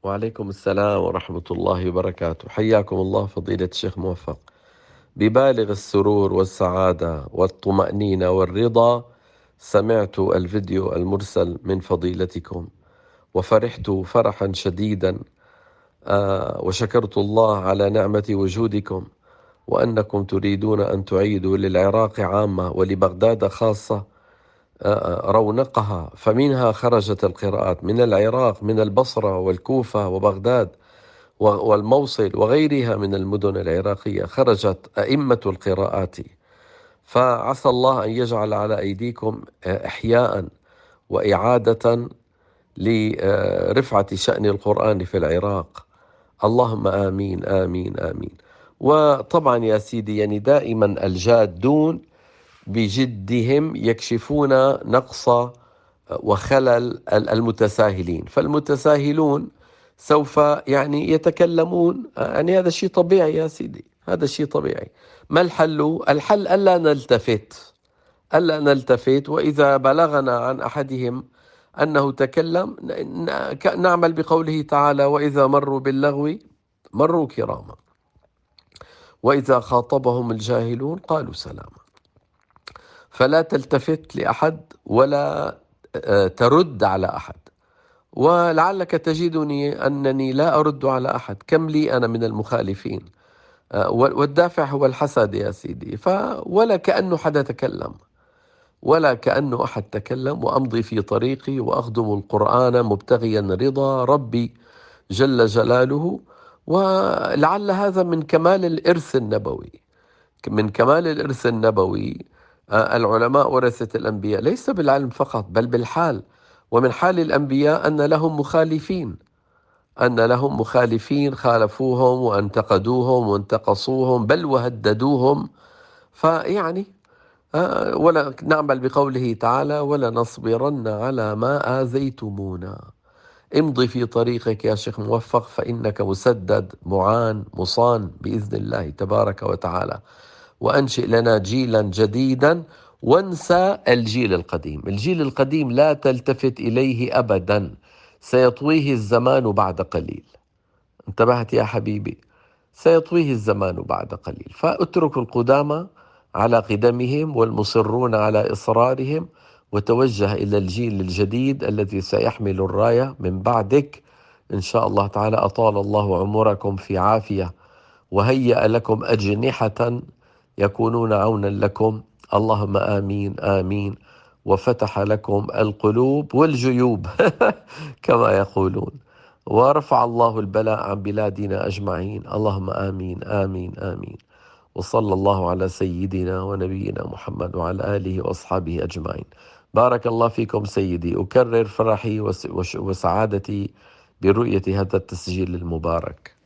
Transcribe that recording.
وعليكم السلام ورحمة الله وبركاته. حياكم الله فضيلة الشيخ موفق. ببالغ السرور والسعادة والطمأنينة والرضا سمعت الفيديو المرسل من فضيلتكم وفرحت فرحا شديدا، وشكرت الله على نعمة وجودكم، وأنكم تريدون أن تعيدوا للعراق عامة ولبغداد خاصة رونقها. فمنها خرجت القراءات من العراق، من البصرة والكوفة وبغداد والموصل وغيرها من المدن العراقية خرجت أئمة القراءات. فعسى الله أن يجعل على أيديكم إحياء وإعادة لرفعة شأن القرآن في العراق. اللهم آمين آمين آمين. وطبعا يا سيدي، يعني دائما الجادون بجدهم يكشفون نقص وخلل المتساهلين، فالمتساهلون سوف يعني يتكلمون. يعني هذا شيء طبيعي يا سيدي، هذا شيء طبيعي. ما الحل؟ الحل ألا نلتفت، وإذا بلغنا عن أحدهم أنه تكلم نعمل بقوله تعالى: وإذا مروا باللغو مروا كراما، وإذا خاطبهم الجاهلون قالوا سلاما. فلا تلتفت لأحد ولا ترد على أحد، ولعلك تجدني أنني لا أرد على أحد. كم لي أنا من المخالفين؟ والدافع هو الحسد يا سيدي. ولا كأنه حدا تكلم، ولا كأنه أحد تكلم، وأمضي في طريقي وأخدم القرآن مبتغيا رضا ربي جل جلاله. ولعل هذا من كمال الإرث النبوي، من كمال الإرث النبوي. العلماء ورثة الأنبياء، ليس بالعلم فقط بل بالحال. ومن حال الأنبياء أن لهم مخالفين خالفوهم وانتقدوهم وانتقصوهم بل وهددوهم. فيعني ولا نعمل بقوله تعالى: ولا نصبرن على ما آذيتمونا. امضي في طريقك يا شيخ موفق، فإنك مسدد معان مصان بإذن الله تبارك وتعالى. وأنشئ لنا جيلا جديدا، وانسى الجيل القديم. الجيل القديم لا تلتفت إليه أبدا، سيطويه الزمان بعد قليل. انتبهت يا حبيبي؟ سيطويه الزمان بعد قليل. فاترك القدامى على قدمهم والمصرون على إصرارهم، وتوجه إلى الجيل الجديد الذي سيحمل الراية من بعدك إن شاء الله تعالى. أطال الله عمركم في عافية، وهيأ لكم أجنحة يكونون عونا لكم. اللهم آمين آمين. وفتح لكم القلوب والجيوب كما يقولون، ورفع الله البلاء عن بلادنا أجمعين. اللهم آمين آمين آمين. وصلى الله على سيدنا ونبينا محمد وعلى آله وأصحابه أجمعين. بارك الله فيكم سيدي. أكرر فرحي وسعادتي برؤية هذا التسجيل المبارك.